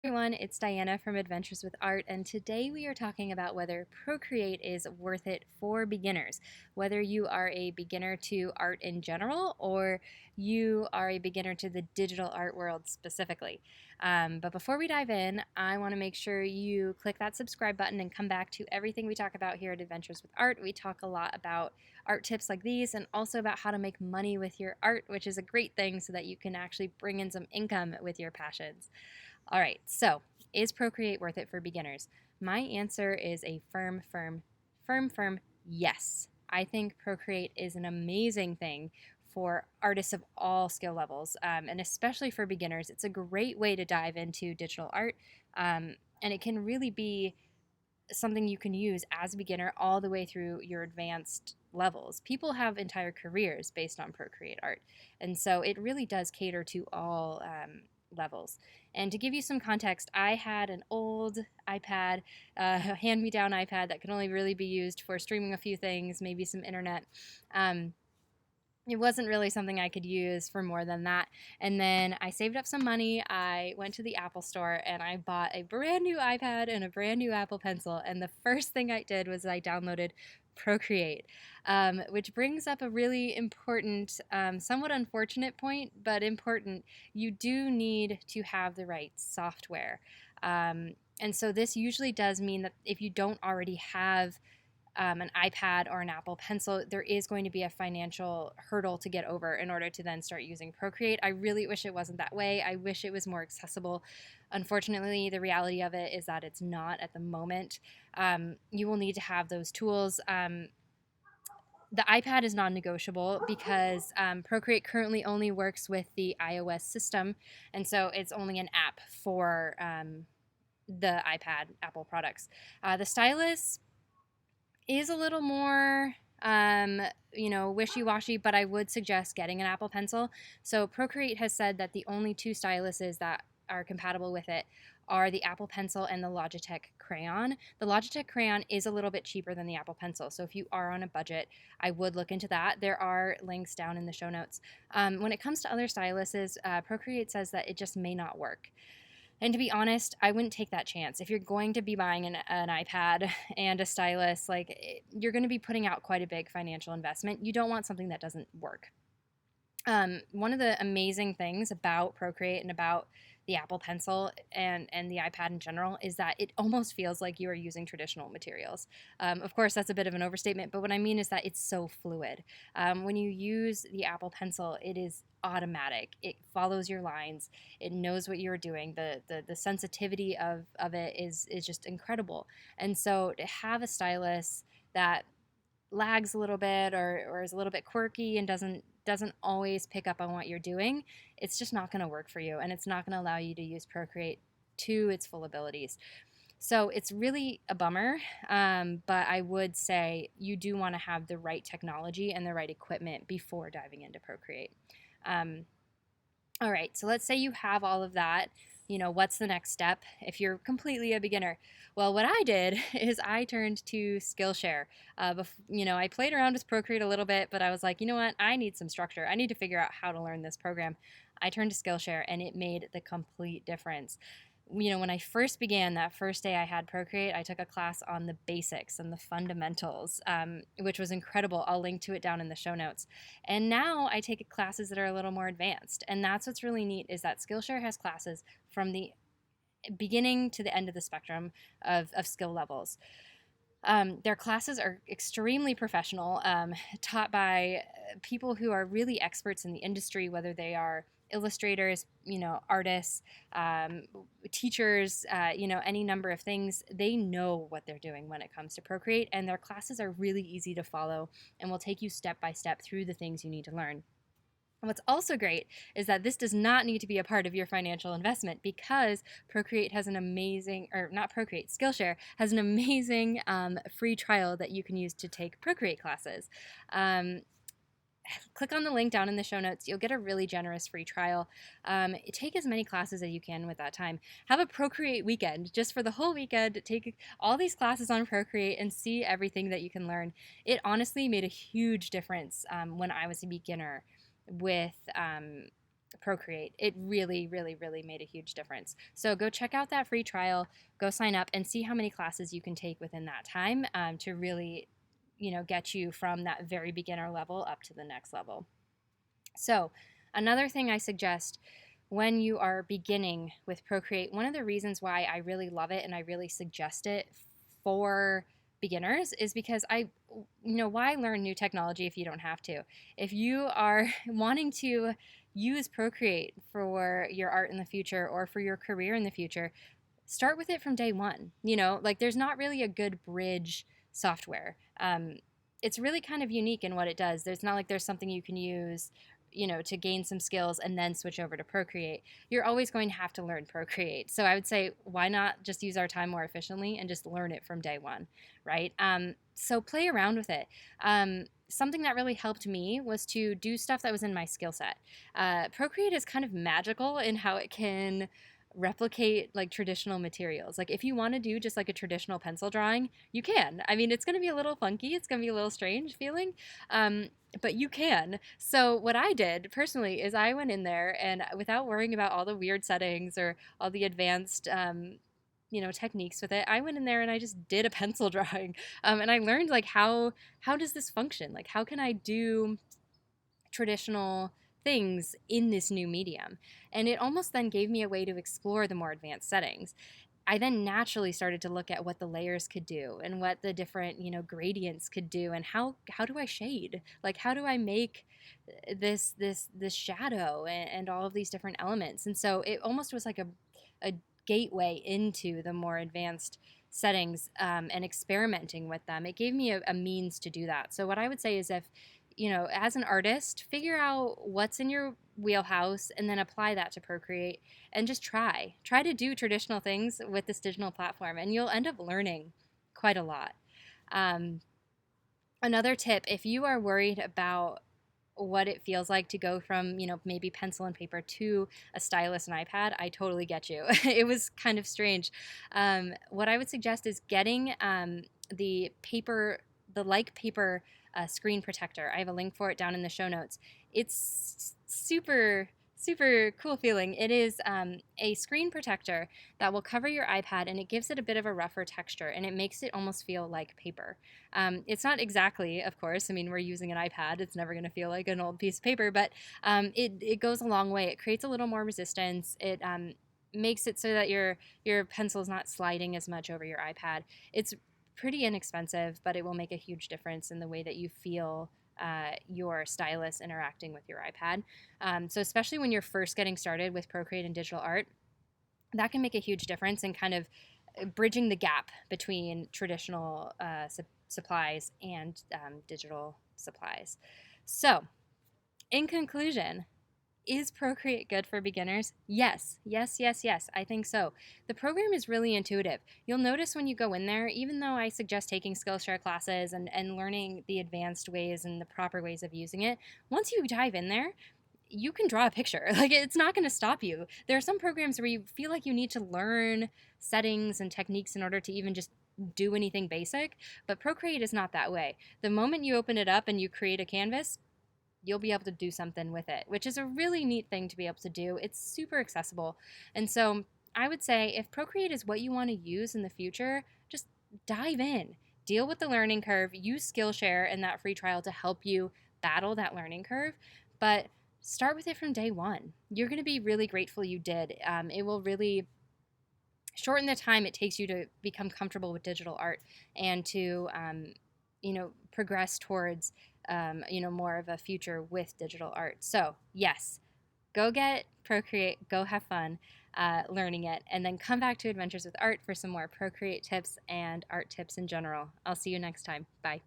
Everyone, it's Diana from Adventures with Art, and today we are talking about whether Procreate is worth it for beginners. Whether you are a beginner to art in general or you are a beginner to the digital art world specifically. But before we dive in, I want to make sure you click that subscribe button and come back to everything we talk about here at Adventures with Art. We talk a lot about art tips like these and also about how to make money with your art, which is a great thing so that you can actually bring in some income with your passions. All right, so is Procreate worth it for beginners? My answer is a firm yes. I think Procreate is an amazing thing for artists of all skill levels, and especially for beginners. It's a great way to dive into digital art, and it can really be something you can use as a beginner all the way through your advanced levels. People have entire careers based on Procreate art, and so it really does cater to all levels. And to give you some context, I had an old iPad, a hand me down iPad that could only really be used for streaming a few things, maybe some internet. Um, it wasn't really something I could use for more than that. And then I saved up some money. I went to the Apple store and I bought a brand new iPad and a brand new Apple Pencil. And the first thing I did was I downloaded Procreate, which brings up a really important, somewhat unfortunate point, but important. You do need to have the right software. And so this usually does mean that if you don't already have an iPad or an Apple Pencil, there is going to be a financial hurdle to get over in order to then start using Procreate. I really wish it wasn't that way. I wish it was more accessible. Unfortunately, the reality of it is that it's not at the moment. You will need to have those tools. The iPad is non-negotiable because Procreate currently only works with the iOS system, and so it's only an app for the iPad Apple products. The stylus is a little more wishy-washy, but I would suggest getting an Apple Pencil. So Procreate has said that the only two styluses that are compatible with it are the Apple Pencil and the Logitech Crayon. The Logitech Crayon is a little bit cheaper than the Apple Pencil, so if you are on a budget, I would look into that. There are links down in the show notes. When it comes to other styluses, Procreate says that it just may not work. And to be honest, I wouldn't take that chance. If you're going to be buying an iPad and a stylus, you're going to be putting out quite a big financial investment. You don't want something that doesn't work. One of the amazing things about Procreate and about the Apple Pencil and the iPad in general is that it almost feels like you are using traditional materials. Of course, that's a bit of an overstatement, but what I mean is that it's so fluid. When you use the Apple Pencil, it is automatic. It follows your lines. It knows what you're doing. The sensitivity of it is just incredible. And so to have a stylus that lags a little bit or is a little bit quirky and doesn't always pick up on what you're doing, it's just not going to work for you, and it's not going to allow you to use Procreate to its full abilities. So it's really a bummer, but I would say you do want to have the right technology and the right equipment before diving into Procreate. All right, so let's say you have all of that. What's the next step if you're completely a beginner? Well, what I did is I turned to Skillshare. I played around with Procreate a little bit, but I was like, you know what? I need some structure. I need to figure out how to learn this program. I turned to Skillshare, and it made the complete difference. When I first began, that first day I had Procreate, I took a class on the basics and the fundamentals, which was incredible. I'll link to it down in the show notes. And now I take classes that are a little more advanced. And that's what's really neat is that Skillshare has classes from the beginning to the end of the spectrum of skill levels. Their classes are extremely professional, taught by people who are really experts in the industry, whether they are illustrators, artists, teachers, any number of things. They know what they're doing when it comes to Procreate, and their classes are really easy to follow and will take you step by step through the things you need to learn. And what's also great is that this does not need to be a part of your financial investment because Procreate has an amazing, or not Procreate, Skillshare has an amazing free trial that you can use to take Procreate classes. Click on the link down in the show notes. You'll get a really generous free trial. Take as many classes as you can with that time. Have a Procreate weekend just for the whole weekend. Take all these classes on Procreate and see everything that you can learn. It honestly made a huge difference when I was a beginner with Procreate. It really, really, really made a huge difference. So go check out that free trial, go sign up, and see how many classes you can take within that time to really, get you from that very beginner level up to the next level. So, another thing I suggest when you are beginning with Procreate, one of the reasons why I really love it and I really suggest it for beginners is because why learn new technology if you don't have to? If you are wanting to use Procreate for your art in the future or for your career in the future, start with it from day one. Like there's not really a good bridge software. It's really kind of unique in what it does. There's not like there's something you can use, to gain some skills and then switch over to Procreate. You're always going to have to learn Procreate. So I would say, why not just use our time more efficiently and just learn it from day one, right? So play around with it. Something that really helped me was to do stuff that was in my skill set. Procreate is kind of magical in how it can replicate like traditional materials. Like if you want to do just like a traditional pencil drawing, you can. I mean, it's going to be a little funky. It's going to be a little strange feeling. But you can. So what I did personally is I went in there and without worrying about all the weird settings or all the advanced techniques with it, I went in there and I just did a pencil drawing. And I learned like how does this function? Like how can I do traditional things in this new medium? And it almost then gave me a way to explore the more advanced settings. I then naturally started to look at what the layers could do and what the different, gradients could do and how do I shade? Like how do I make this shadow and all of these different elements? And so it almost was like a gateway into the more advanced settings and experimenting with them. It gave me a means to do that. So what I would say is if as an artist, figure out what's in your wheelhouse and then apply that to Procreate and just try to do traditional things with this digital platform and you'll end up learning quite a lot. Another tip, if you are worried about what it feels like to go from, maybe pencil and paper to a stylus and iPad, I totally get you. It was kind of strange. What I would suggest is getting the paper screen protector. I have a link for it down in the show notes. It's super cool feeling. It is a screen protector that will cover your iPad and it gives it a bit of a rougher texture and it makes it almost feel like paper. It's not exactly, of course, I mean, we're using an iPad. It's never going to feel like an old piece of paper, but it goes a long way. It creates a little more resistance. It makes it so that your pencil is not sliding as much over your iPad. It's pretty inexpensive, but it will make a huge difference in the way that you feel your stylus interacting with your iPad. So especially when you're first getting started with Procreate and digital art, that can make a huge difference in kind of bridging the gap between traditional supplies and digital supplies. So in conclusion, is Procreate good for beginners? Yes, I think so. The program is really intuitive. You'll notice when you go in there, even though I suggest taking Skillshare classes and learning the advanced ways and the proper ways of using it, once you dive in there, you can draw a picture. Like it's not going to stop you. There are some programs where you feel like you need to learn settings and techniques in order to even just do anything basic, but Procreate is not that way. The moment you open it up and you create a canvas, you'll be able to do something with it, which is a really neat thing to be able to do. It's super accessible. And so I would say if Procreate is what you want to use in the future, just dive in. Deal with the learning curve. Use Skillshare and that free trial to help you battle that learning curve. But start with it from day one. You're going to be really grateful you did. It will really shorten the time it takes you to become comfortable with digital art and to progress towards more of a future with digital art. So yes, go get Procreate, go have fun learning it, and then come back to Adventures with Art for some more Procreate tips and art tips in general. I'll see you next time. Bye.